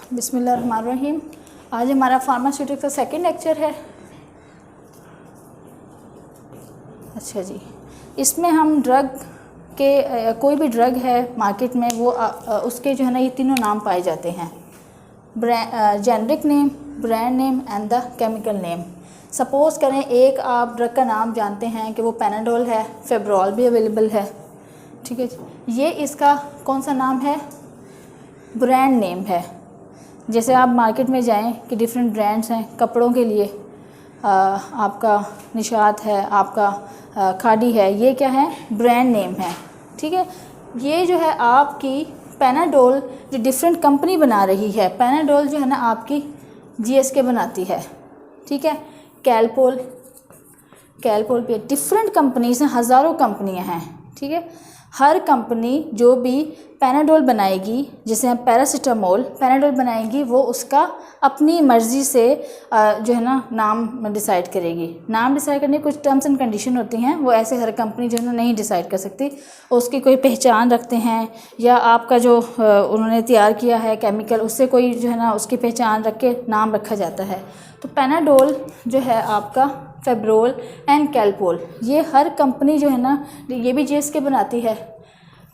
बिस्मिल्लाहिर्रहमानिर्रहीम। आज हमारा फार्मास्यूटिक्स का सेकंड लेक्चर है। अच्छा जी, इसमें हम ड्रग के कोई भी ड्रग है मार्केट में वो उसके जो है ना ये तीनों नाम पाए जाते हैं, generic name, brand name and the chemical name. Suppose करें एक आप ड्रग का नाम जानते हैं कि वो पैनाडोल है, फेब्रोल भी अवेलेबल है, ठीक है जी। ये इसका कौन सा नाम है? ब्रांड नेम है। जैसे आप मार्केट में जाएं कि डिफरेंट ब्रांड्स हैं कपड़ों के लिए, आपका निशात है, आपका खादी है, ये क्या है? ब्रांड नेम है, ठीक है। ये जो है आपकी पैनाडोल जो डिफरेंट कंपनी बना रही है, पैनाडोल जो है ना आपकी GSK बनाती है, ठीक है। कैलपोल पे डिफरेंट कंपनीज हैं, हज़ारों कंपनियां हैं, ठीक है। हर कंपनी जो भी पैनाडोल बनाएगी, जैसे पैरासीटामोल पैनाडोल बनाएगी, वो उसका अपनी मर्ज़ी से जो है ना नाम डिसाइड करेगी। नाम डिसाइड करने की कुछ टर्म्स एंड कंडीशन होती हैं, वो ऐसे हर कंपनी जो है ना नहीं डिसाइड कर सकती। उसकी कोई पहचान रखते हैं या आपका जो उन्होंने तैयार किया है केमिकल, उससे कोई जो है ना उसकी पहचान रख के नाम रखा जाता है। तो पैनाडोल जो है आपका, फेब्रोल एंड कैलपोल, ये हर कंपनी जो है ना, ये भी GSK बनाती है।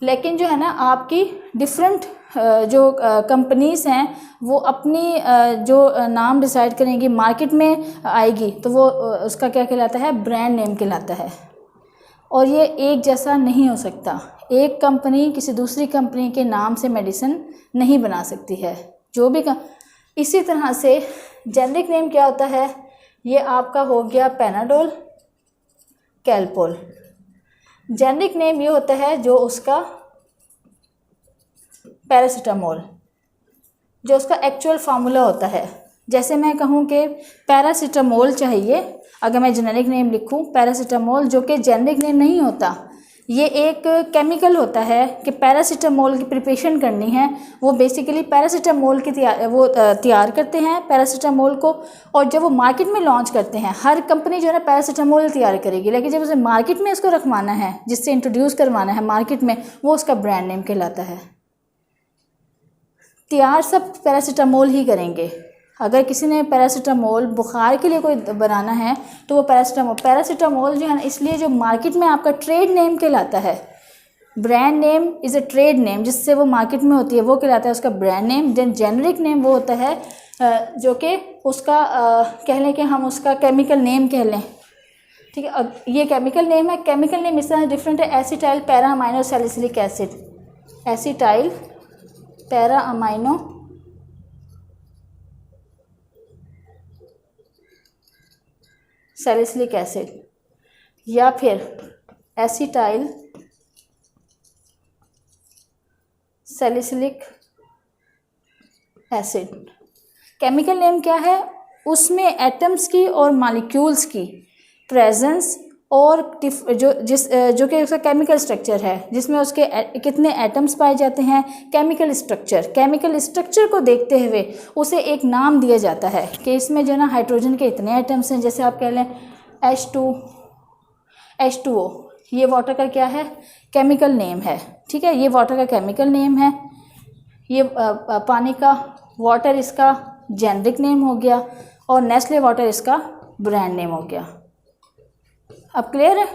लेकिन जो है ना आपकी डिफरेंट जो कंपनीज़ हैं वो अपनी जो नाम डिसाइड करेंगी, मार्केट में आएगी तो वो उसका क्या कहलाता है? ब्रांड नेम कहलाता है। और ये एक जैसा नहीं हो सकता, एक कंपनी किसी दूसरी कंपनी के नाम से मेडिसिन नहीं बना सकती है, जो भी इसी तरह से जेनरिक नेम क्या होता है? ये आपका हो गया पैनाडोल, कैलपोल। जेनरिक नेम ये होता है जो उसका पैरासीटामोल, जो उसका एक्चुअल फार्मूला होता है। जैसे मैं कहूँ कि पैरासीटामोल चाहिए, अगर मैं जेनरिक नेम लिखूँ पैरासीटामोल, जो कि जेनरिक नेम नहीं होता, ये एक केमिकल होता है कि पैरासीटामोल की प्रिपरेशन करनी है। वो बेसिकली पैरासीटामोल की तैयार करते हैं पैरासीटामोल को, और जब वो मार्केट में लॉन्च करते हैं, हर कंपनी जो है ना पैरासीटामोल तैयार करेगी, लेकिन जब उसे मार्केट में इसको रखवाना है, जिससे इंट्रोड्यूस करवाना है मार्केट में, वो उसका ब्रांड नेम कहलाता है। तैयार सब पैरासीटामोल ही करेंगे। अगर किसी ने पैरासीटामोल बुखार के लिए कोई बनाना है तो वो पैरासीटामोल जो है ना, इसलिए जो मार्केट में आपका ट्रेड नेम कहलाता है, brand name is a trade name, जिससे वो मार्केट में होती है, वो कहलाता है उसका brand name. Then generic name वो होता है जो कि उसका कह लें कि हम उसका केमिकल नेम कह लें, ठीक है। अब ये केमिकल नेम है। केमिकल नेम इस तरह डिफरेंट है। Acetyl para amino salicylic acid, acetyl para amino salicylic acid, या फिर acetyl salicylic acid. Chemical name क्या है? उसमें एटम्स की और मॉलिक्यूल्स की प्रेजेंस और जो कि उसका केमिकल स्ट्रक्चर है, जिसमें उसके कितने एटम्स पाए जाते हैं, केमिकल स्ट्रक्चर को देखते हुए उसे एक नाम दिया जाता है कि इसमें जो ना हाइड्रोजन के इतने एटम्स हैं। जैसे आप कह लें H2O, ये वाटर का क्या है? केमिकल नेम है, ठीक है। ये वाटर का केमिकल नेम है। ये पानी का वाटर इसका जेनरिक नेम हो गया, और नेस्ले वाटर इसका ब्रांड नेम हो गया। अब क्लियर है?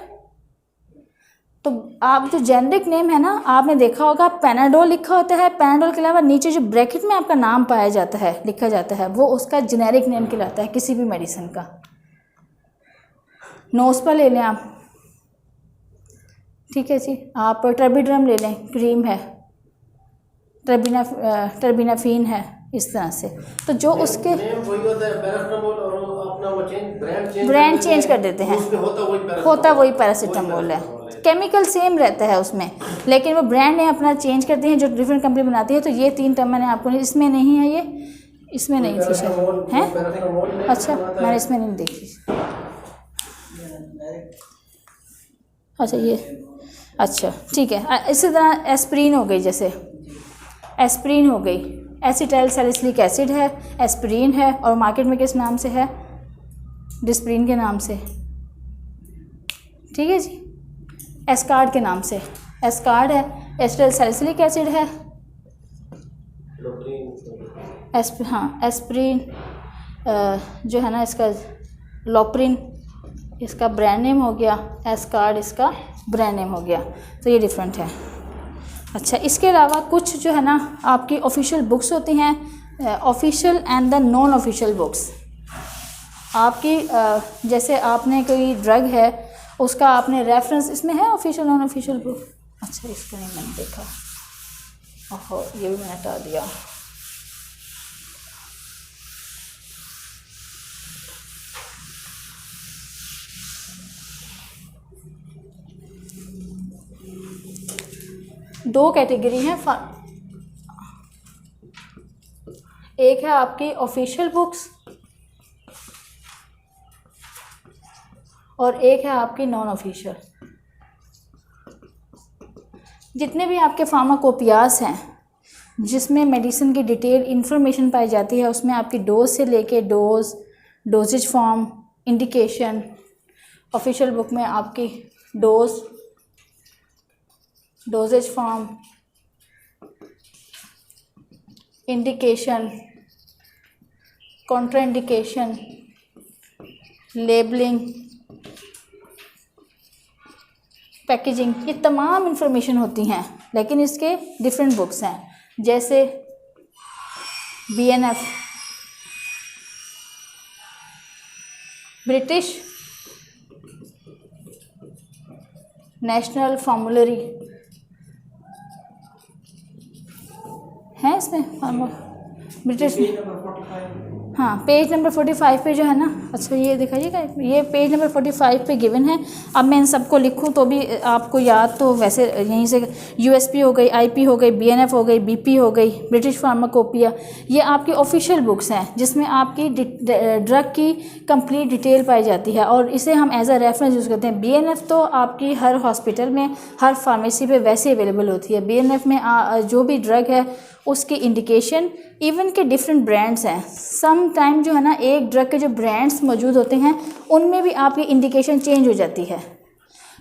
तो आप जो जेनरिक नेम है ना, आपने देखा होगा पैनाडोल लिखा होता है, पैनाडोल के अलावा नीचे जो ब्रैकेट में आपका नाम पाया जाता है, लिखा जाता है, वो उसका जेनेरिक नेम कहलाता है किसी भी मेडिसिन का। नोज पर ले लें आप, ठीक है जी। आप टर्बीड्रम ले लें, क्रीम है, टर्बिनाफीन है, इस तरह से। तो जो उसके ब्रांड चेंज कर देते हैं, होता वही पैरासीटामोल है, केमिकल सेम रहता है उसमें, लेकिन वो ब्रांड ने अपना चेंज करते हैं जो डिफरेंट कंपनी बनाती है। तो ये तीन टर्म मैंने आपको, इसमें नहीं है, ये इसमें नहीं थी शायद, हैं? अच्छा, मैंने इसमें नहीं देखी। अच्छा, ये अच्छा ठीक है। इसी तरह एस्प्रीन हो गई, जैसे एस्प्रीन हो गई, एसिटाइल सैलिसिलिक एसिड है, एस्प्रीन है, और मार्केट में किस नाम से है? डिस्प्रीन के नाम से, ठीक है जी। एस्कार्ड के नाम से, एस्कार्ड है, एसिटाइल सैलिसिलिक एसिड है, एस्प्रिन जो है ना इसका लोप्रिन इसका ब्रांड नेम हो गया, एस्कार्ड इसका ब्रांड नेम हो गया। तो ये डिफरेंट है। अच्छा, इसके अलावा कुछ जो है ना आपकी ऑफिशियल बुक्स होती हैं, official and the non official books. आपकी जैसे आपने कोई ड्रग है उसका आपने रेफरेंस इसमें है ऑफिशियल नॉन ऑफिशियल बुक। अच्छा, इसको नहीं मैंने देखा, ओहो ये भी मैंने हटा दिया। दो कैटेगरी हैं, एक है आपकी ऑफिशियल बुक्स और एक है आपकी नॉन ऑफिशियल। जितने भी आपके फार्माकोपियास हैं जिसमें मेडिसिन की डिटेल इंफॉर्मेशन पाई जाती है, उसमें आपकी डोज से लेके doses form, indication, official book में आपकी doses form, indication, contraindication, labelling, packaging, ये तमाम इंफॉर्मेशन होती हैं। लेकिन इसके डिफरेंट बुक्स हैं, जैसे BNF ब्रिटिश नेशनल फॉर्मूलरी है इसमें ब्रिटिश। हाँ, पेज नंबर 45 पे जो है ना, अच्छा ये दिखाइएगा, ये पेज नंबर 45 पे गिवन है। अब मैं इन सबको लिखूँ तो भी आपको याद, तो वैसे यहीं से USP हो गई, IP हो गई, BNF हो गई, BP हो गई, ब्रिटिश फार्माकोपिया, ये आपकी ऑफिशियल बुक्स हैं जिसमें आपकी ड्रग की कंप्लीट डिटेल पाई जाती है और इसे हम एज अ रेफरेंस यूज़ करते हैं। BNF तो आपकी हर हॉस्पिटल में, हर फार्मेसी पे वैसे अवेलेबल होती है। BNF में जो भी ड्रग है उसकी इंडिकेशन, इवन के डिफरेंट ब्रांड्स हैं। सम टाइम जो है ना एक ड्रग के जो ब्रांड्स मौजूद होते हैं उनमें भी आपकी इंडिकेशन चेंज हो जाती है।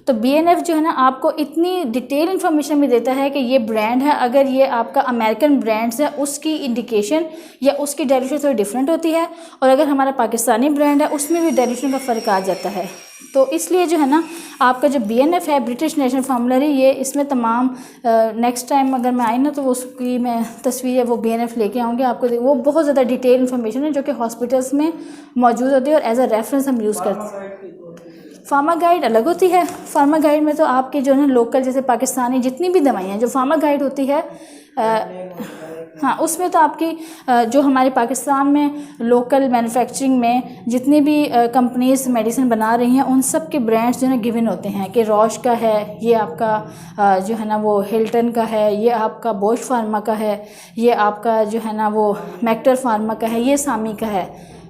तो BNF जो है ना आपको इतनी डिटेल इन्फॉर्मेशन भी देता है कि ये ब्रांड है, अगर ये आपका अमेरिकन ब्रांड्स है उसकी इंडिकेशन या उसकी डायल्यूशन थोड़ी डिफरेंट होती है, और अगर हमारा पाकिस्तानी ब्रांड है उसमें भी डायल्यूशन का फ़र्क आ जाता है। तो इसलिए जो है ना आपका जो BNF है, ब्रिटिश नेशनल फॉर्मूलरी, ये इसमें तमाम नेक्स्ट टाइम अगर मैं आई ना तो उसकी मैं तस्वीर है वो BNF लेके आऊँगी आपको। वो बहुत ज़्यादा डिटेल इन्फॉर्मेशन है जो कि हॉस्पिटल्स में मौजूद होती है और एज अ रेफरेंस हम यूज़ करते हैं। फार्मा गाइड अलग होती है। फार्मा गाइड में तो आपके जो है ना लोकल, जैसे पाकिस्तानी जितनी भी दवाइयाँ, जो फार्मा गाइड होती है हाँ, उसमें तो आपकी जो हमारे पाकिस्तान में लोकल मैन्युफैक्चरिंग में जितनी भी कंपनीज मेडिसिन बना रही हैं उन सब के ब्रांड्स जो है गिवन होते हैं कि रॉश का है, ये आपका जो है ना वो हिल्टन का है, ये आपका बॉश फार्मा का है, ये आपका जो है ना वो मैक्टर फार्मा का है, ये सामी का है।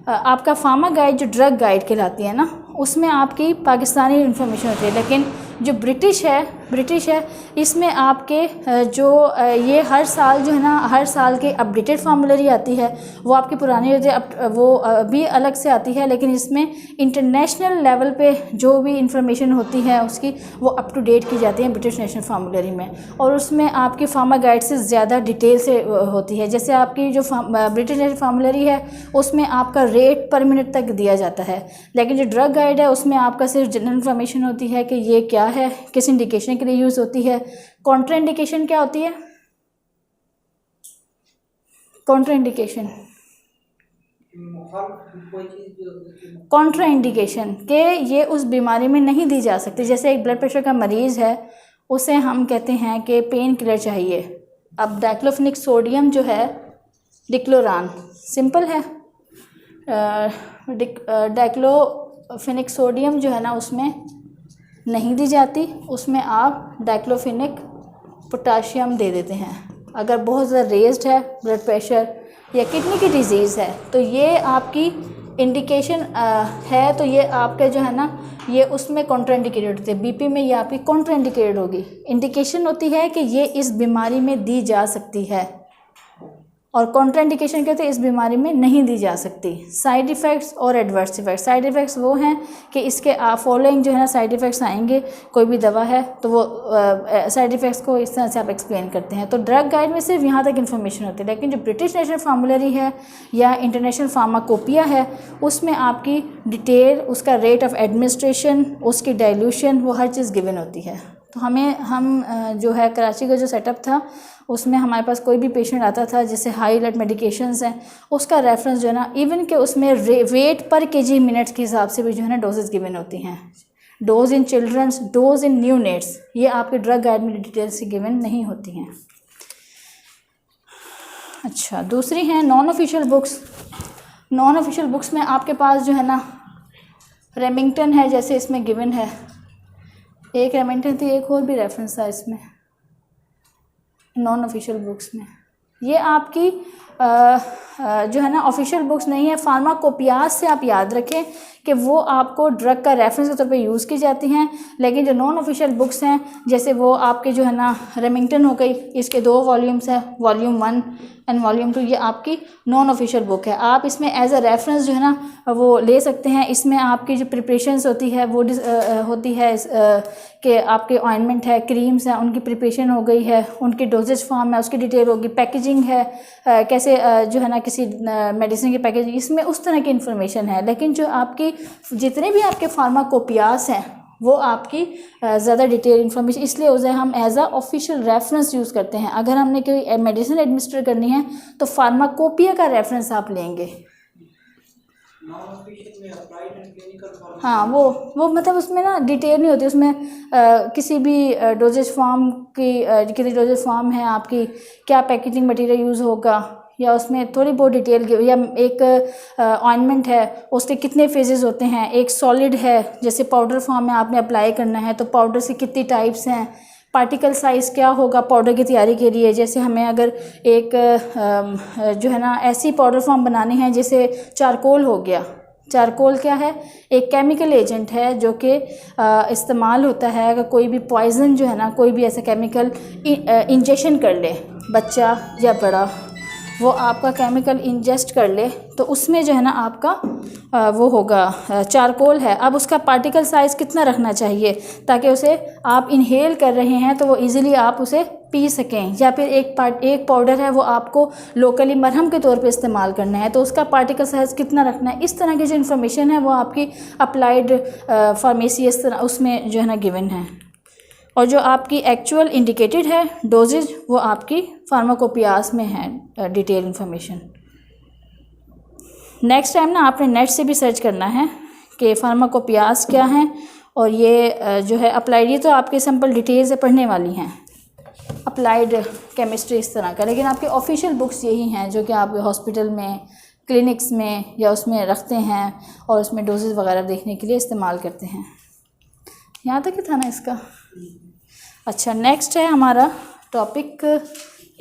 आपका फार्मा गाइड जो ड्रग गाइड कहलाती है ना, उसमें आपकी पाकिस्तानी इन्फॉर्मेशन होती है। लेकिन जो ब्रिटिश है इसमें आपके जो ये हर साल जो है ना, हर साल की अपडेटेड फार्मूलरी आती है, वो आपकी पुरानी होती है, वो भी अलग से आती है। लेकिन इसमें इंटरनेशनल लेवल पे जो भी इंफॉर्मेशन होती है उसकी वो अप टू डेट की जाती है ब्रिटिश नेशनल फार्मूलरी में, और उसमें आपकी फार्मा गाइड से ज़्यादा डिटेल से होती है। जैसे आपकी जो ब्रिटिश नेशनल फार्मूलरी है उसमें आपका रेट पर मिनट तक दिया जाता है, लेकिन जो ड्रग गाइड है उसमें आपका सिर्फ जनरल इन्फॉर्मेशन होती है कि ये क्या है, किस इंडिकेशन के लिए यूज़ होती है। कॉन्ट्राइंडिकेशन क्या होती है? कॉन्ट्राइंडिकेशन के ये उस बीमारी में नहीं दी जा सकती। जैसे एक ब्लड प्रेशर का मरीज़ है, उसे हम कहते हैं कि पेन किलर चाहिए। अब डाइक्लोफेनिक सोडियम जो है, डिक्लोरान सिंपल है, डाइक्लोफेनिक सोडियम जो है ना उसमें नहीं दी जाती, उसमें आप डाइक्लोफेनिक पोटाशियम दे देते हैं। अगर बहुत ज़्यादा रेज्ड है ब्लड प्रेशर या किडनी की डिजीज़ है तो ये आपकी इंडिकेशन है, तो ये आपके जो है ना ये उसमें कॉन्ट्राइंडिकेटेड होती है। BP में ये आपकी कॉन्ट्राइंडिकेटेड होगी। इंडिकेशन होती है कि ये इस बीमारी में दी जा सकती है और कॉन्ट्राइंडिकेशन कहते हैं इस बीमारी में नहीं दी जा सकती। साइड इफ़ेक्ट्स और एडवर्स इफ़ेक्ट्स, साइड इफ़ेक्ट्स वो हैं कि इसके फॉलोइंग जो है ना साइड इफ़ेक्ट्स आएंगे, कोई भी दवा है तो वो साइड इफ़ेक्ट्स को इस तरह से आप एक्सप्लेन करते हैं। तो ड्रग गाइड में सिर्फ यहाँ तक इन्फॉर्मेशन होती है, लेकिन जो ब्रिटिश नेशनल फार्मूलरी है या इंटरनेशनल फार्माकोपिया है उसमें आपकी डिटेल, उसका रेट ऑफ एडमिनिस्ट्रेशन, उसकी डाइल्यूशन, वो हर चीज़ गिवन होती है। तो हम जो है कराची का जो सेटअप था उसमें हमारे पास कोई भी पेशेंट आता था जिससे हाई अलर्ट मेडिकेशंस हैं, उसका रेफरेंस जो है ना इवन के उसमें वेट पर केजी मिनट्स के हिसाब से भी जो है ना डोजेस गिवन होती हैं। डोज इन चिल्ड्रंस, डोज इन न्यूनेट्स, ये आपके ड्रग गाइड में डिटेल से गिवन नहीं होती हैं। अच्छा, दूसरी हैं non official books. Non official books में आपके पास जो है ना रेमिंगटन है, जैसे इसमें गिवन है, एक रेमिंगटन थी, एक और भी रेफरेंस था इसमें नॉन ऑफिशियल बुक्स में। ये आपकी जो है ना ऑफिशियल बुक्स नहीं है। फार्माकोपियाज से आप याद रखें कि वो आपको ड्रग का रेफरेंस के तौर पे यूज़ की जाती हैं, लेकिन जो नॉन ऑफिशियल बुक्स हैं जैसे वो आपके जो है ना रेमिंगटन हो गई, इसके 2 वॉल्यूम्स हैं, वॉल्यूम 1 एंड वॉल्यूम 2, ये आपकी नॉन ऑफिशियल बुक है। आप इसमें एज अ रेफरेंस जो है ना वो ले सकते हैं। इसमें आपकी जो प्रिपरेशंस होती है वो होती है कि आपके ऑइंटमेंट है, क्रीम्स हैं, उनकी प्रिपरेशन हो गई है, उनकी डोजेज फॉर्म है, उसकी डिटेल होगी, पैकेजिंग है, कैसे जो है ना किसी मेडिसिन की पैकेजिंग, इसमें उस तरह की इन्फॉर्मेशन है। लेकिन जो आपकी जितने भी आपके फार्माकोपियास हैं वो आपकी ज़्यादा डिटेल इन्फॉर्मेशन, इसलिए उसे हम as a official reference use करते हैं। अगर हमने कोई मेडिसिन एडमिनिस्टर करनी है तो फार्माकोपिया का रेफरेंस आप लेंगे। हाँ, वो मतलब उसमें ना डिटेल नहीं होती, उसमें किसी भी डोजेज फॉर्म की कितनी डोजेज फॉर्म है आपकी, क्या पैकेजिंग मटेरियल यूज़ होगा, या उसमें थोड़ी बहुत डिटेल, या एक ऑइंटमेंट है उसके कितने फेजेस होते हैं, एक सॉलिड है जैसे पाउडर फॉर्म में आपने अप्लाई करना है तो पाउडर से कितनी टाइप्स हैं, पार्टिकल साइज़ क्या होगा पाउडर की तैयारी के लिए। जैसे हमें अगर एक जो है ना ऐसी पाउडर फॉर्म बनानी है जैसे चारकोल हो गया, चारकोल क्या है, एक केमिकल एजेंट है जो कि इस्तेमाल होता है अगर कोई भी पॉइज़न जो है ना, कोई भी ऐसा केमिकल इंजेक्शन कर ले, बच्चा या बड़ा, वो आपका केमिकल इंजेस्ट कर ले तो उसमें जो है ना आपका वो होगा चारकोल है। अब उसका पार्टिकल साइज़ कितना रखना चाहिए ताकि उसे आप इनहेल कर रहे हैं तो वो इजीली आप उसे पी सकें, या फिर एक पाउडर है वो आपको लोकली मरहम के तौर पे इस्तेमाल करना है तो उसका पार्टिकल साइज़ कितना रखना है। इस तरह की जो इन्फॉर्मेशन है वो आपकी अप्लाइड फार्मेसी इस तरह उसमें जो है ना गिवन है। और जो आपकी एक्चुअल इंडिकेटेड है डोजेज वो आपकी फार्माकोपियास में है डिटेल इन्फॉर्मेशन। नेक्स्ट टाइम ना आपने नेट से भी सर्च करना है कि फार्माकोपियास क्या हैं, और ये जो है अप्लाइड, ये तो आपके सिंपल डिटेल से पढ़ने वाली हैं, अप्लाइड केमिस्ट्री इस तरह का, लेकिन आपके ऑफिशियल बुक्स यही हैं जो कि आप हॉस्पिटल में, क्लिनिक्स में या उसमें रखते हैं और उसमें डोजेज वगैरह देखने के लिए इस्तेमाल करते हैं। यहाँ तक ही था ना इसका। अच्छा, नेक्स्ट है हमारा टॉपिक,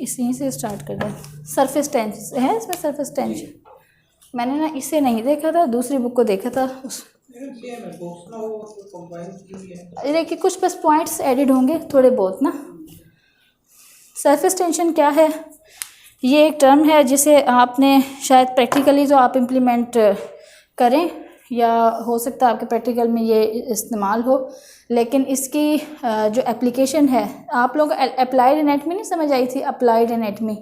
इसी से स्टार्ट कर दें। सरफेस टेंशन है इसमें, सरफेस टेंशन मैंने ना इसे नहीं देखा था, दूसरी बुक को देखा था। देखिए कुछ बस पॉइंट्स एडिड होंगे थोड़े बहुत ना। सरफेस टेंशन क्या है, ये एक टर्म है जिसे आपने शायद प्रैक्टिकली तो आप इम्प्लीमेंट करें या हो सकता है आपके प्रैक्टिकल में ये इस्तेमाल हो, लेकिन इसकी जो एप्लीकेशन है, आप लोग अप्लाइड एनाटमी नहीं समझ आई थी, अप्लाइड एनाटमी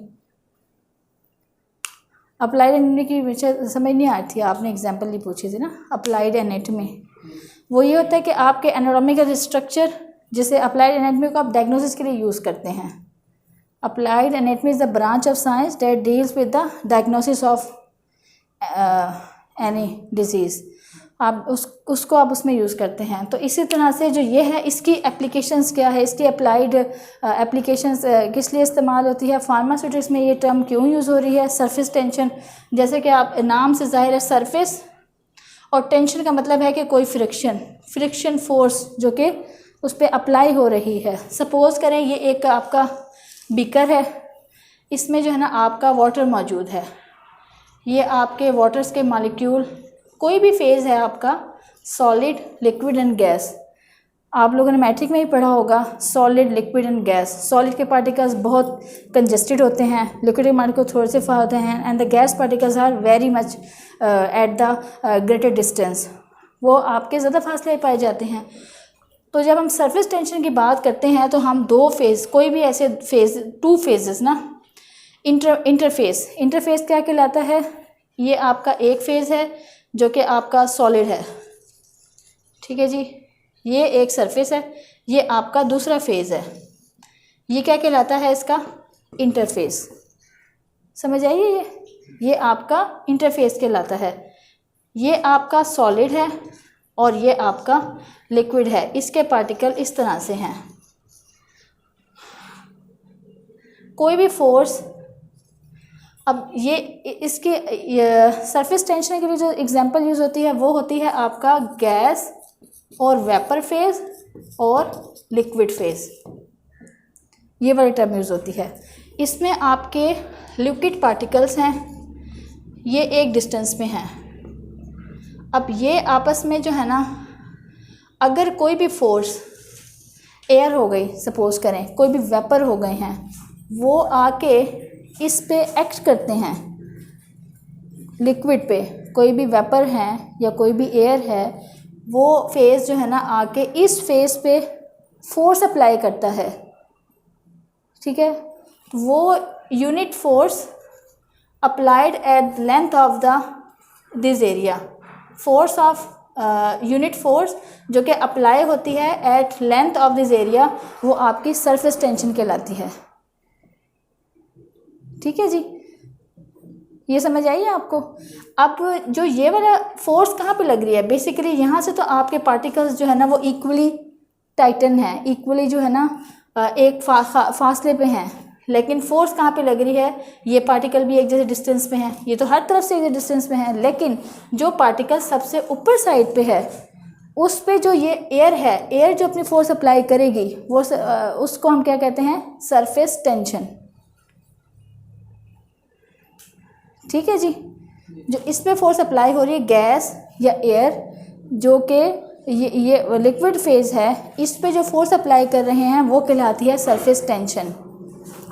की मुझे समझ नहीं आई थी, आपने एग्जांपल ही पूछी थी ना। अप्लाइड एनाटमी वो ये होता है कि आपके एनाटॉमिकल स्ट्रक्चर, जिसे अप्लाइड एनाटमी को आप डायग्नोसिस के लिए यूज़ करते हैं। Applied anatomy is the branch of science that deals with the diagnosis of any disease, आप उसको आप उसमें यूज़ करते हैं। तो इसी तरह से जो ये है इसकी एप्लीकेशंस क्या है, इसकी अप्लाइड एप्लीकेशंस किस लिए इस्तेमाल होती है, फार्मास्यूटिक्स में ये टर्म क्यों यूज़ हो रही है। सरफेस टेंशन, जैसे कि आप नाम से ज़ाहिर है सरफेस, और टेंशन का मतलब है कि कोई फ्रिक्शन फोर्स जो कि उस पर अप्लाई हो रही है। सपोज़ करें ये एक आपका बीकर है, इसमें जो है ना आपका वाटर मौजूद है, ये आपके वाटर्स के मॉलिक्यूल, कोई भी फेज़ है आपका, सॉलिड, लिक्विड एंड गैस, आप लोगों ने मैट्रिक में ही पढ़ा होगा, solid, liquid and gas. Solid के पार्टिकल्स बहुत कंजेस्टेड होते हैं, लिक्विड के पार्टिकल थोड़े से फार होते हैं, and the gas particles are very much at the greater distance, वो आपके ज़्यादा फासले पाए जाते हैं। तो जब हम सरफेस टेंशन की बात करते हैं तो हम दो फेज़, कोई भी ऐसे फेज़, टू फेजेस ना, इंटरफेस क्या कहलाता है? ये आपका एक फेज़ है जो कि आपका सॉलिड है, ठीक है जी, ये एक सरफेस है, ये आपका दूसरा फेज़ है, ये क्या कहलाता है? इसका इंटरफेस। समझ आइए, ये आपका इंटरफेस कहलाता है। ये आपका सॉलिड है और ये आपका लिक्विड है, इसके पार्टिकल इस तरह से हैं। कोई भी फोर्स, अब ये इसके सरफेस टेंशन के लिए जो एग्जांपल यूज़ होती है वो होती है आपका गैस और वेपर फेज़ और लिक्विड फेज़, ये वाली टर्म यूज़ होती है। इसमें आपके लिक्विड पार्टिकल्स हैं, ये एक डिस्टेंस में हैं। अब ये आपस में जो है ना, अगर कोई भी फोर्स, एयर हो गई सपोज़ करें, कोई भी वेपर हो गए हैं, वो आके इस पे एक्ट करते हैं, लिक्विड पे, कोई भी वेपर है या कोई भी एयर है, वो फेज़ जो है ना आके इस फेज़ पे फोर्स अप्लाई करता है, ठीक है। वो unit force applied at length of the this area, force of unit force जो कि अप्लाई होती है at length of this area, वो आपकी सरफेस टेंशन कहलाती है, ठीक है जी, ये समझ आइए आपको। अब जो ये वाला फोर्स कहाँ पे लग रही है? बेसिकली यहाँ से तो आपके पार्टिकल्स जो है ना वो इक्वली टाइटन है, इक्वली जो है ना एक फासले पे हैं, लेकिन फोर्स कहाँ पे लग रही है? ये पार्टिकल भी एक जैसे डिस्टेंस पे हैं, ये तो हर तरफ से एक डिस्टेंस पे हैं, लेकिन जो पार्टिकल सबसे ऊपर साइड पे है उस पे जो ये एयर है, एयर जो अपनी फोर्स अप्लाई करेगी वो उसको हम क्या कहते हैं? सरफेस टेंशन, ठीक है जी। जो इस पे फोर्स अप्लाई हो रही है गैस या एयर, जो कि ये लिक्विड फेज़ है, इस पे जो फोर्स अप्लाई कर रहे हैं वो कहलाती है सरफेस टेंशन।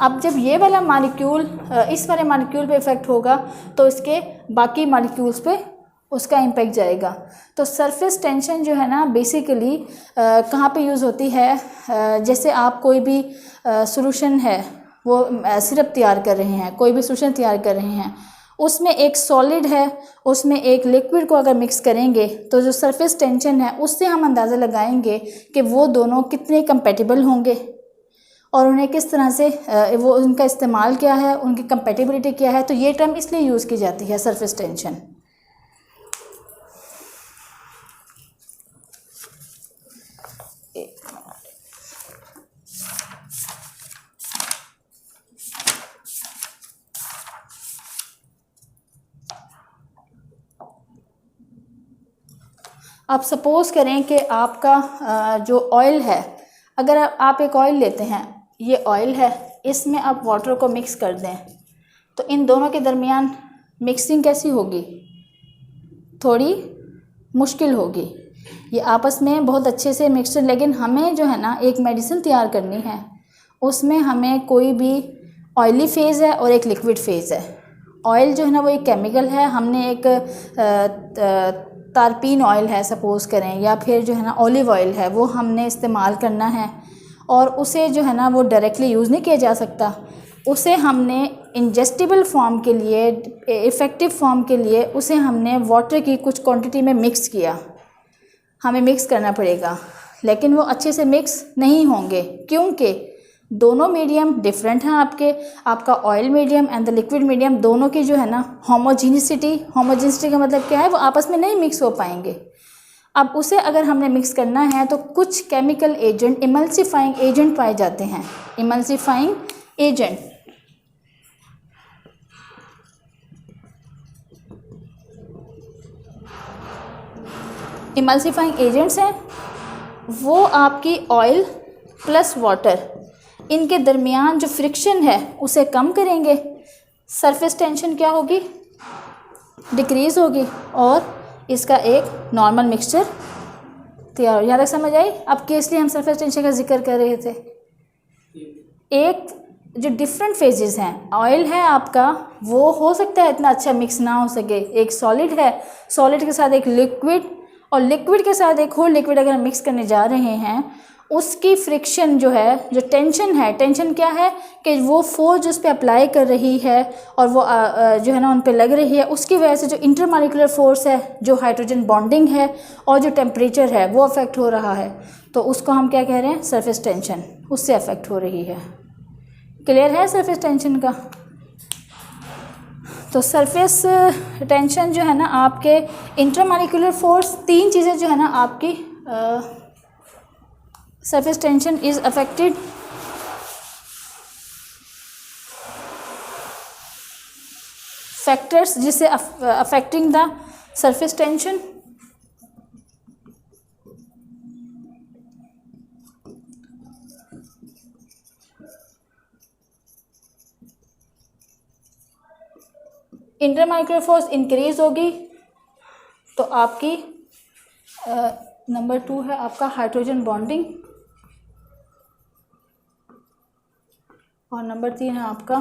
अब जब ये वाला मॉलिक्यूल इस वाले मॉलिक्यूल पे इफ़ेक्ट होगा तो इसके बाकी मॉलिक्यूल्स पे उसका इम्पैक्ट जाएगा। तो सरफेस टेंशन जो है ना बेसिकली कहाँ पे यूज़ होती है? जैसे आप कोई भी सॉल्यूशन है, वो सिरप तैयार कर रहे हैं, कोई भी सॉल्यूशन तैयार कर रहे हैं, उसमें एक सॉलिड है, उसमें एक लिक्विड को अगर मिक्स करेंगे तो जो सरफेस टेंशन है उससे हम अंदाज़ा लगाएंगे कि वो दोनों कितने कंपेटिबल होंगे और उन्हें किस तरह से वो उनका इस्तेमाल क्या है, उनकी कंपेटिबिलिटी क्या है। तो ये टर्म इसलिए यूज़ की जाती है सरफेस टेंशन। अब सपोज़ करें कि आपका जो ऑयल है, अगर आप एक ऑयल लेते हैं, ये ऑयल है, इसमें आप वाटर को मिक्स कर दें तो इन दोनों के दरमियान मिक्सिंग कैसी होगी? थोड़ी मुश्किल होगी। ये आपस में बहुत अच्छे से मिक्सचर, लेकिन हमें जो है ना एक मेडिसिन तैयार करनी है, उसमें हमें कोई भी ऑयली फेज़ है और एक लिक्विड फेज़ है। ऑयल जो है ना वो एक केमिकल है, हमने एक तारपीन ऑयल है सपोज़ करें, या फिर जो है ना ऑलिव ऑयल है, वो हमने इस्तेमाल करना है और उसे जो है ना वो डायरेक्टली यूज़ नहीं किया जा सकता। उसे हमने इंजेस्टिबल फॉर्म के लिए, इफ़ेक्टिव फॉर्म के लिए उसे हमने वाटर की कुछ क्वांटिटी में मिक्स किया, हमें मिक्स करना पड़ेगा, लेकिन वो अच्छे से मिक्स नहीं होंगे क्योंकि दोनों मीडियम डिफरेंट हैं आपका oil medium and the liquid medium, दोनों की जो है ना होमोजीनिसिटी का मतलब क्या है? वो आपस में नहीं मिक्स हो पाएंगे। अब उसे अगर हमने मिक्स करना है तो कुछ केमिकल एजेंट, इमल्सिफाइंग एजेंट पाए जाते हैं। इमल्सिफाइंग एजेंट्स हैं, वो आपकी ऑयल प्लस वाटर, इनके दरमियान जो फ्रिक्शन है उसे कम करेंगे, सरफेस टेंशन क्या होगी? डिक्रीज़ होगी और इसका एक नॉर्मल मिक्सचर तैयार हो। यहाँ तक समझ आई? अब किस लिए हम सरफेस टेंशन का जिक्र कर रहे थे? एक जो डिफरेंट फेजेस हैं, ऑयल है आपका, वो हो सकता है इतना अच्छा मिक्स ना हो सके, एक सॉलिड है, सॉलिड के साथ एक लिक्विड, और लिक्विड के साथ एक और लिक्विड अगर हम मिक्स करने जा रहे हैं, उसकी फ्रिक्शन जो है, जो टेंशन है, टेंशन क्या है कि वो फोर्स जिस पे अप्लाई कर रही है और वो जो है ना उन पे लग रही है, उसकी वजह से जो इंटरमॉलिक्यूलर फोर्स है, जो हाइड्रोजन बॉन्डिंग है और जो टेम्परेचर है वो अफेक्ट हो रहा है, तो उसको हम क्या कह रहे हैं? सरफेस टेंशन, उससे अफेक्ट हो रही है। क्लियर है सरफेस टेंशन का? तो सरफेस टेंशन जो है ना आपके इंटरमॉलिक्यूलर फोर्स, तीन चीज़ें जो है ना आपकी surface tension is affected factors जिससे affecting the surface tension. Intermolecular force increase होगी तो आपकी नंबर 2 है आपका हाइड्रोजन बॉन्डिंग, और नंबर 3 है आपका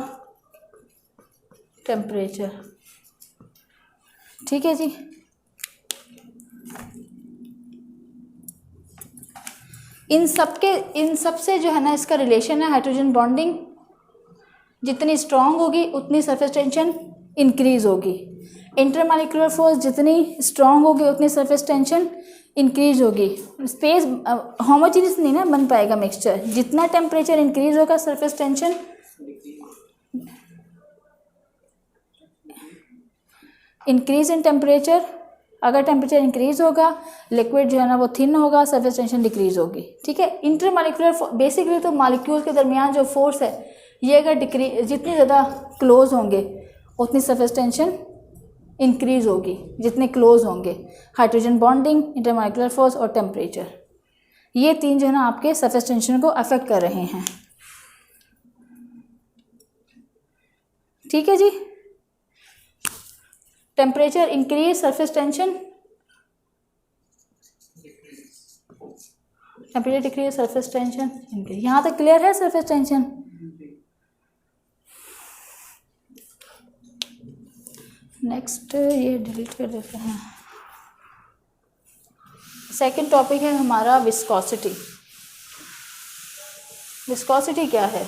टेम्परेचर। ठीक है जी। इन सब से जो है ना इसका रिलेशन है, हाइड्रोजन बॉन्डिंग जितनी स्ट्रॉन्ग होगी उतनी सरफेस टेंशन इंक्रीज होगी, इंटरमॉलिक्यूलर फोर्स जितनी स्ट्रॉन्ग होगी उतनी सरफेस टेंशन इंक्रीज होगी। स्पेस होमोजीनियस नहीं ना बन पाएगा मिक्सचर, जितना टेम्परेचर इंक्रीज होगा surface tension increase in temperature, अगर टेम्परेचर इंक्रीज होगा लिक्विड जो है ना वो थिन होगा, सरफेस टेंशन डिक्रीज होगी। ठीक है। इंटरमॉलिक्यूलर बेसिकली तो मॉलिक्यूल्स के दरमियान जो फोर्स है ये अगर जितनी ज़्यादा क्लोज होंगे उतनी सरफेस टेंशन इंक्रीज होगी, जितने क्लोज होंगे। हाइड्रोजन बॉन्डिंग, इंटरमॉलिक्यूलर फोर्स और टेम्परेचर, ये तीन जो है ना आपके सरफेस टेंशन को अफेक्ट कर रहे हैं। ठीक है जी। Temperature increase, surface tension, temperature decrease, surface tension increase. यहाँ तक क्लियर है सरफेस टेंशन? नेक्स्ट ये डिलीट कर देते हैं। सेकंड टॉपिक है हमारा विस्कोसिटी। विस्कोसिटी क्या है?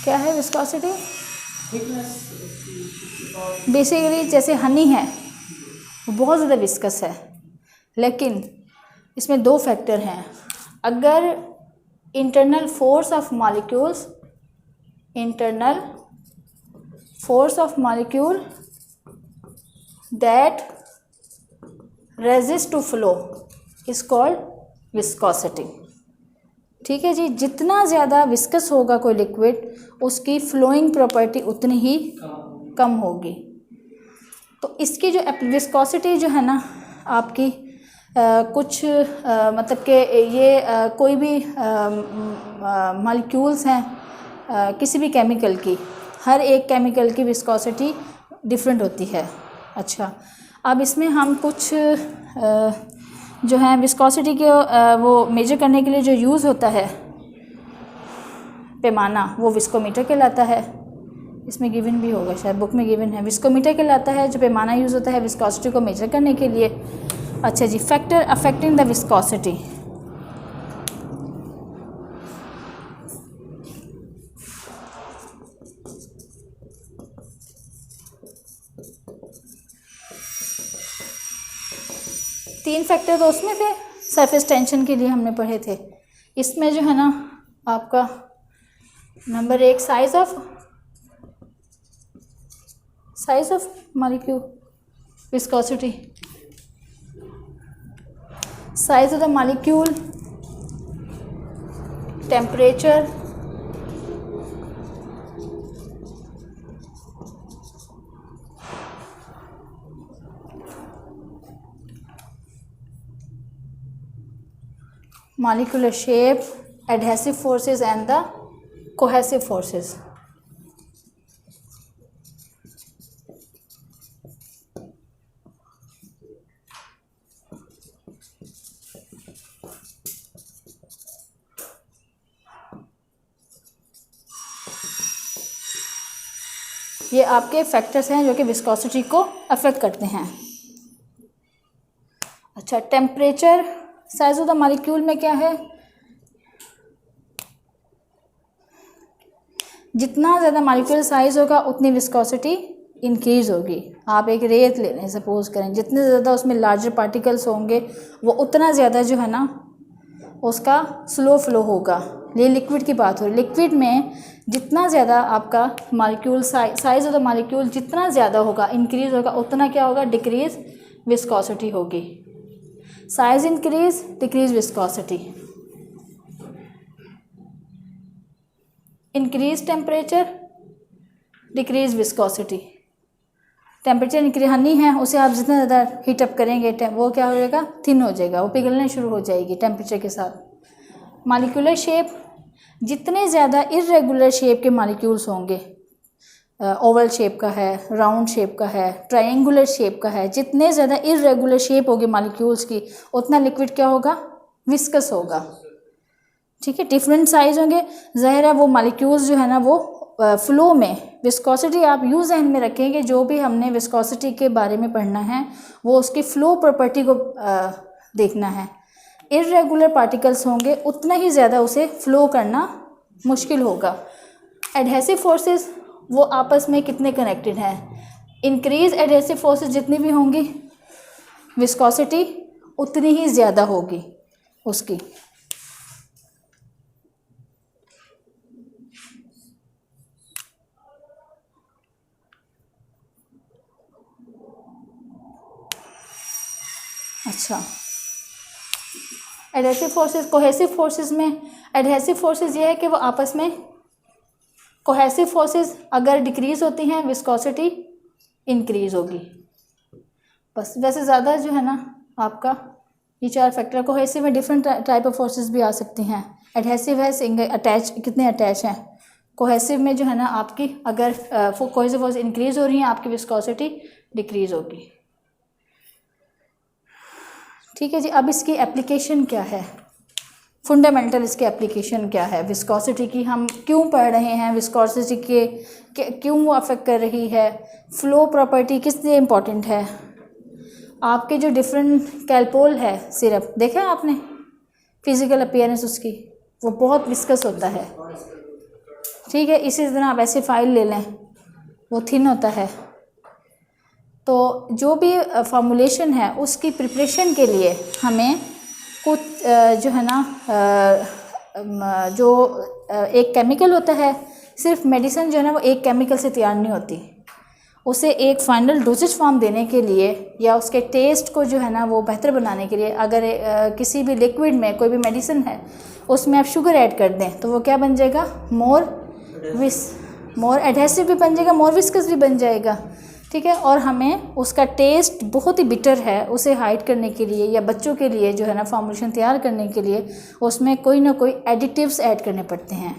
क्या है विस्कोसिटी? बेसिकली जैसे हनी है वो बहुत ज़्यादा विस्कस है, लेकिन इसमें दो फैक्टर हैं। अगर internal force of molecules, internal force of molecule that resist to flow is called viscosity. ठीक है जी। जितना ज़्यादा विस्कस होगा कोई लिक्विड उसकी फ्लोइंग प्रॉपर्टी उतनी ही कम होगी। तो इसकी जो विस्कोसिटी जो है ना आपकी कुछ मतलब कि ये कोई भी मॉलिक्यूल्स हैं किसी भी केमिकल की, हर एक केमिकल की विस्कोसिटी डिफरेंट होती है। अच्छा, अब इसमें हम कुछ जो है विस्कोसिटी के वो मेजर करने के लिए जो यूज़ होता है पैमाना, वो विस्कोमीटर कहलाता है। इसमें गिवन भी होगा, शायद बुक में गिवन है। विस्कोमीटर कहलाता है जो पैमाना यूज़ होता है विस्कोसिटी को मेजर करने के लिए। अच्छा जी, फैक्टर अफेक्टिंग द विस्कोसिटी। तीन फैक्टर तो उसमें थे, सरफेस टेंशन के लिए हमने पढ़े थे। इसमें जो है ना आपका number 1 size of molecule, viscosity, size of the molecule, temperature molecular shape, adhesive forces and the cohesive forces. ये आपके फैक्टर्स हैं जो कि विस्कोसिटी को अफेक्ट करते हैं। अच्छा, temperature, size of the molecule में क्या है, जितना ज़्यादा मॉलिक्यूल साइज होगा उतनी विस्कोसिटी इंक्रीज होगी। आप एक रेत ले लें, सपोज करें, जितने ज़्यादा उसमें लार्जर पार्टिकल्स होंगे वो उतना ज़्यादा जो है ना उसका स्लो फ्लो होगा। ये लिक्विड की बात हो रही है। लिक्विड में जितना ज़्यादा आपका molecule size of the molecule जितना ज़्यादा होगा, इंक्रीज होगा, उतना क्या होगा, डिक्रीज विस्कोसिटी होगी। Size increase, decrease viscosity. Increase temperature, decrease viscosity. Temperature increase Honey है, उसे आप जितना ज़्यादा हीटअप करेंगे वो क्या हो जाएगा, थिन हो जाएगा, वो पिघलने शुरू हो जाएगी टेम्परेचर के साथ। मॉलिक्यूलर शेप, जितने ज़्यादा इर्रेगुलर शेप के मॉलिक्यूल्स होंगे, ओवल शेप का है, राउंड शेप का है, ट्रायंगुलर शेप का है, जितने ज़्यादा इर्रेगुलर शेप होगी मॉलिक्यूल्स की उतना लिक्विड क्या होगा, विस्कस होगा। ठीक है, डिफरेंट साइज होंगे, ज़ाहिर है वो मॉलिक्यूल्स जो है ना वो फ्लो में विस्कोसिटी आप यूज़ ध्यान में रखेंगे। जो भी हमने विस्कोसिटी के बारे में पढ़ना है वो उसकी फ्लो प्रॉपर्टी को देखना है। इर्रेगुलर पार्टिकल्स होंगे उतना ही ज़्यादा उसे फ्लो करना मुश्किल होगा। एडहेसिव फोर्सेस, वो आपस में कितने कनेक्टेड हैं, इंक्रीज एडहेसिव फोर्सेस जितनी भी होंगी विस्कोसिटी उतनी ही ज़्यादा होगी उसकी। अच्छा, एडहेसिव फोर्सेस, कोहेसिव फोर्सेस में एडहेसिव फोर्सेस ये है कि वो आपस में, कोहेसिव फोर्सेस अगर डिक्रीज होती हैं विस्कोसिटी इंक्रीज होगी। बस, वैसे ज़्यादा जो है ना आपका ये चार फैक्टर। कोहेसिव में डिफरेंट टाइप ऑफ फोर्सेस भी आ सकती हैं। एडहेसिव है सिंगल अटैच, कितने अटैच हैं। कोहेसिव में जो है ना आपकी अगर कोहेसिव फोर्स इंक्रीज हो रही हैं आपकी विस्कोसिटी डिक्रीज होगी। ठीक है जी, अब इसकी एप्लीकेशन क्या है, फंडामेंटल इसके एप्लीकेशन क्या है, विस्कोसिटी की हम क्यों पढ़ रहे हैं, विस्कोसिटी के क्यों वो अफेक्ट कर रही है, फ्लो प्रॉपर्टी किस लिए इम्पॉर्टेंट है। आपके जो डिफरेंट कैल्पोल है सिरप देखा है आपने, फिज़िकल अपीयरेंस उसकी, वो बहुत विस्कस होता है। ठीक है, इसी तरह आप ऐसे फाइल ले लें, वो थिन होता है। तो जो भी फॉर्मुलेशन है उसकी प्रिपरेशन के लिए हमें कुछ जो है ना जो एक केमिकल होता है, सिर्फ मेडिसिन जो है ना वो एक केमिकल से तैयार नहीं होती। उसे एक फाइनल डोजेज फॉर्म देने के लिए या उसके टेस्ट को जो है ना वो बेहतर बनाने के लिए अगर किसी भी लिक्विड में कोई भी मेडिसिन है उसमें आप शुगर ऐड कर दें तो वो क्या बन जाएगा, मोर एडहेसिव भी बन जाएगा, मोर विस्कस भी बन जाएगा। ठीक है, और हमें उसका टेस्ट बहुत ही बिटर है, उसे हाइड करने के लिए या बच्चों के लिए जो है ना फॉर्मुलेशन तैयार करने के लिए उसमें कोई ना कोई एडिटिव्स ऐड करने पड़ते हैं।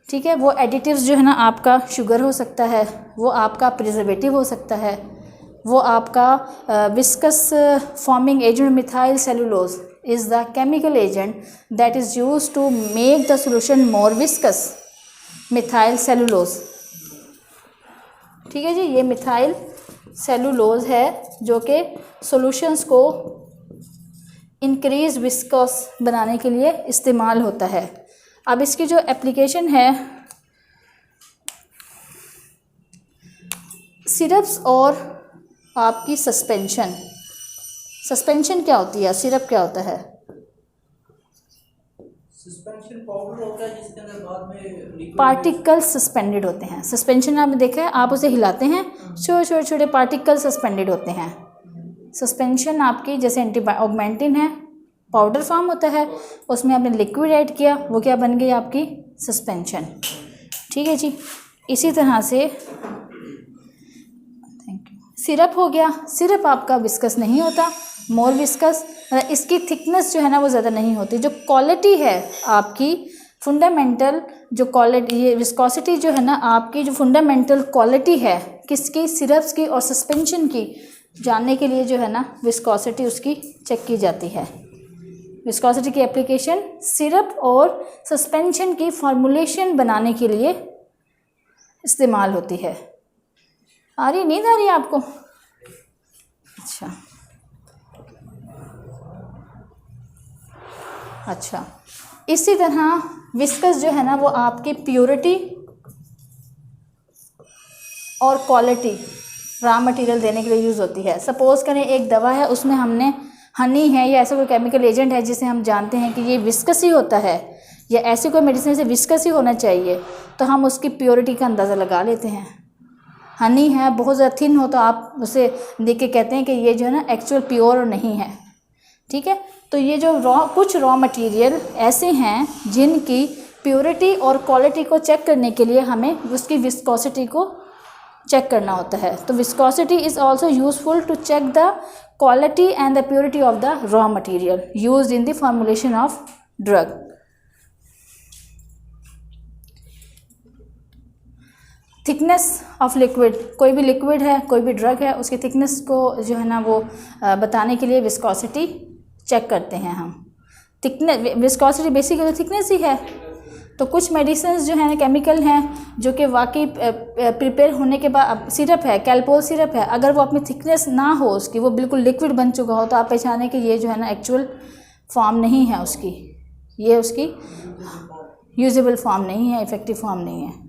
ठीक है, वो एडिटिव्स जो है ना आपका शुगर हो सकता है, वो आपका प्रिजर्वेटिव हो सकता है, वो आपका viscous forming agent methyl cellulose is the chemical agent that is used to make the solution more viscous, methyl cellulose. ठीक है जी, ये मिथाइल सेलुलोज है जो कि सॉल्यूशंस को इंक्रीज विस्कस बनाने के लिए इस्तेमाल होता है। अब इसकी जो एप्लीकेशन है, सिरप्स और आपकी सस्पेंशन। सस्पेंशन क्या होती है, सिरप क्या होता है? सस्पेंशन पाउडर होता है जिसके अंदर बाद में पार्टिकल सस्पेंडेड होते हैं। सस्पेंशन आपने देखा है, आप उसे हिलाते हैं, छोटे छोटे पार्टिकल सस्पेंडेड होते हैं। सस्पेंशन आपकी जैसे ऑगमेंटिन है, पाउडर फॉर्म होता है, उसमें आपने लिक्विड ऐड किया, वो क्या बन गई आपकी सस्पेंशन। ठीक है जी, इसी तरह से थैंक यू, सिरप हो गया। सिरप आपका विस्कस नहीं होता, मोर विस्कस, इसकी थिकनेस जो है ना वो ज़्यादा नहीं होती। जो क्वालिटी है आपकी फंडामेंटल, जो क्वालिटी, ये विस्कोसिटी जो है ना आपकी, जो फंडामेंटल क्वालिटी है किसकी, सिरप्स की और सस्पेंशन की, जानने के लिए जो है ना विस्कोसिटी उसकी चेक की जाती है। विस्कोसिटी की एप्लीकेशन सिरप और सस्पेंशन की फॉर्मुलेशन बनाने के लिए इस्तेमाल होती है। आ रही नींद आ रही है आपको? अच्छा, इसी तरह विस्कस जो है ना वो आपकी प्योरिटी और क्वालिटी रॉ मटेरियल देने के लिए यूज़ होती है। सपोज़ करें एक दवा है, उसमें हमने हनी है या ऐसा कोई केमिकल एजेंट है जिसे हम जानते हैं कि ये विस्कस ही होता है, या ऐसी कोई मेडिसिन से विस्कस ही होना चाहिए, तो हम उसकी प्योरिटी का अंदाज़ा लगा लेते हैं। हनी है, बहुत ज़्यादा थिन हो तो आप उसे देख के कहते हैं कि ये जो है ना एक्चुअल प्योर नहीं है, ठीक है। तो ये जो कुछ रॉ मटेरियल ऐसे हैं जिनकी प्योरिटी और क्वालिटी को चेक करने के लिए हमें उसकी विस्कोसिटी को चेक करना होता है। तो viscosity is also useful to check the quality and the purity of the raw material used in the formulation of drug. Thickness of liquid, कोई भी लिक्विड है, कोई भी ड्रग है, उसकी थिकनेस को जो है ना वो बताने के लिए विस्कोसिटी चेक करते हैं हम। थिकनेस, विस्कोसिटी बेसिकली थिकनेस ही है। तो कुछ मेडिसिन जो है ना केमिकल हैं जो कि वाकई प्रिपेयर होने के बाद, सिरप है, कैल्पोल सिरप है, अगर वो अपनी थिकनेस ना हो उसकी, वो बिल्कुल लिक्विड बन चुका हो, तो आप पहचानें कि ये जो है ना एक्चुअल फॉर्म नहीं है उसकी, ये उसकी यूजेबल फॉर्म नहीं है, इफ़ेक्टिव फॉर्म नहीं है।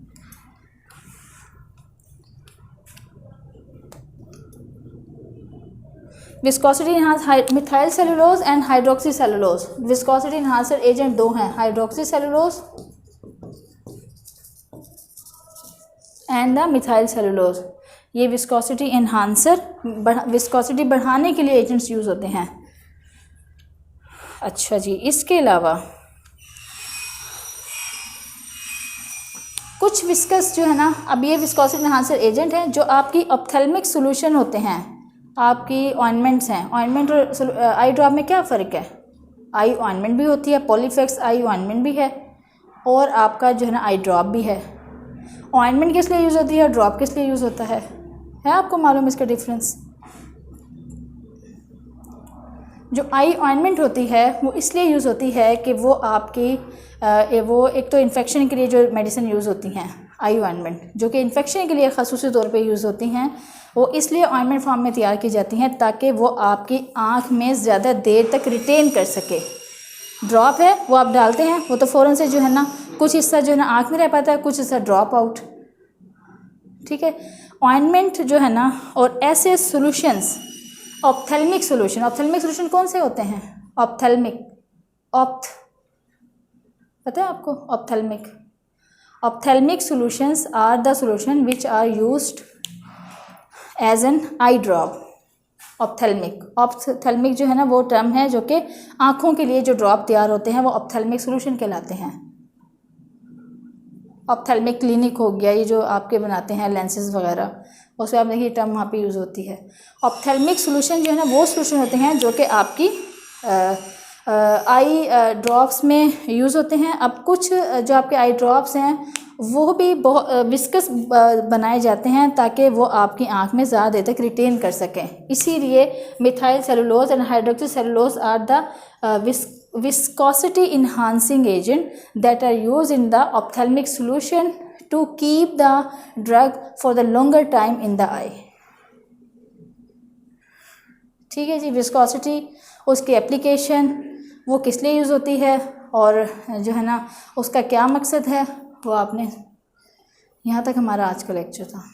Viscosity enhance methyl cellulose and hydroxy cellulose. Viscosity enhancer agent दो हैं, hydroxy cellulose and the methyl cellulose. ये विस्कोसिटी इनहांसर, विस्कोसिटी बढ़ाने के लिए एजेंट्स यूज़ होते हैं। अच्छा जी, इसके अलावा कुछ विस्कस जो है ना, अब ये विस्कोसिटी इनहांसर एजेंट हैं जो आपकी ऑप्थेल्मिक सोल्यूशन होते हैं, आपकी ऑइंटमेंट्स हैं। ऑइंटमेंट और आई ड्रॉप में क्या फ़र्क है? आई ऑइंटमेंट भी होती है, पॉलीफेक्स आई ऑइंटमेंट भी है, और आपका जो है ना आई ड्रॉप भी है। ऑइंटमेंट किस लिए यूज़ होती है, ड्रॉप किस लिए यूज़ होता है आपको मालूम इसका डिफरेंस? जो आई ऑइंटमेंट होती है वो इसलिए यूज़ होती है कि वो आपकी वो एक तो इन्फेक्शन के लिए जो मेडिसिन यूज़ होती हैं, आई ऑइंटमेंट जो कि इन्फेक्शन के लिए ख़ासूसी तौर पे यूज़ होती हैं, वो इसलिए ऑइंटमेंट फॉर्म में तैयार की जाती हैं ताकि वो आपकी आँख में ज़्यादा देर तक रिटेन कर सके। ड्रॉप है वो आप डालते हैं, वो तो फ़ौरन से जो है ना कुछ हिस्सा जो है ना आँख में रह पाता है, कुछ हिस्सा ड्रॉप आउट, ठीक है। ऑइंटमेंट जो है ना और ऐसे solutions, ophthalmic solution, ophthalmic solution कौन से होते हैं? ऑप्थेल्मिक, पता है आपको? Ophthalmic solutions are the solution which are used as an eye drop. Ophthalmic जो है ना वो टर्म है जो कि आँखों के लिए जो ड्रॉप तैयार होते हैं वो ऑप्थेल्मिक सॉल्यूशन कहलाते हैं। ऑप्थेल्मिक क्लिनिक हो गया, ये जो आपके बनाते हैं लेंसेज वगैरह, उसमें आप देखिए टर्म वहाँ पे यूज़ होती है। ऑप्थेल्मिक सॉल्यूशन जो है ना वो सॉल्यूशन होते हैं जो कि आपकी आई ड्रॉप्स में यूज़ होते हैं। अब कुछ जो आपके आई ड्रॉप्स हैं वो भी बहुत विस्कस बनाए जाते हैं ताकि वो आपकी आँख में ज़्यादा देर तक रिटेन कर सकें। इसीलिए methyl cellulose and hydroxy cellulose are the viscosity enhancing agent that are used in the ophthalmic solution to keep the drug for the longer time in the eye। ठीक है जी, विस्कोसिटी, उसकी एप्लीकेशन, वो किस लिए use होती है और जो है ना उसका क्या मकसद है, वो आपने, यहाँ तक हमारा आज का लेक्चर था।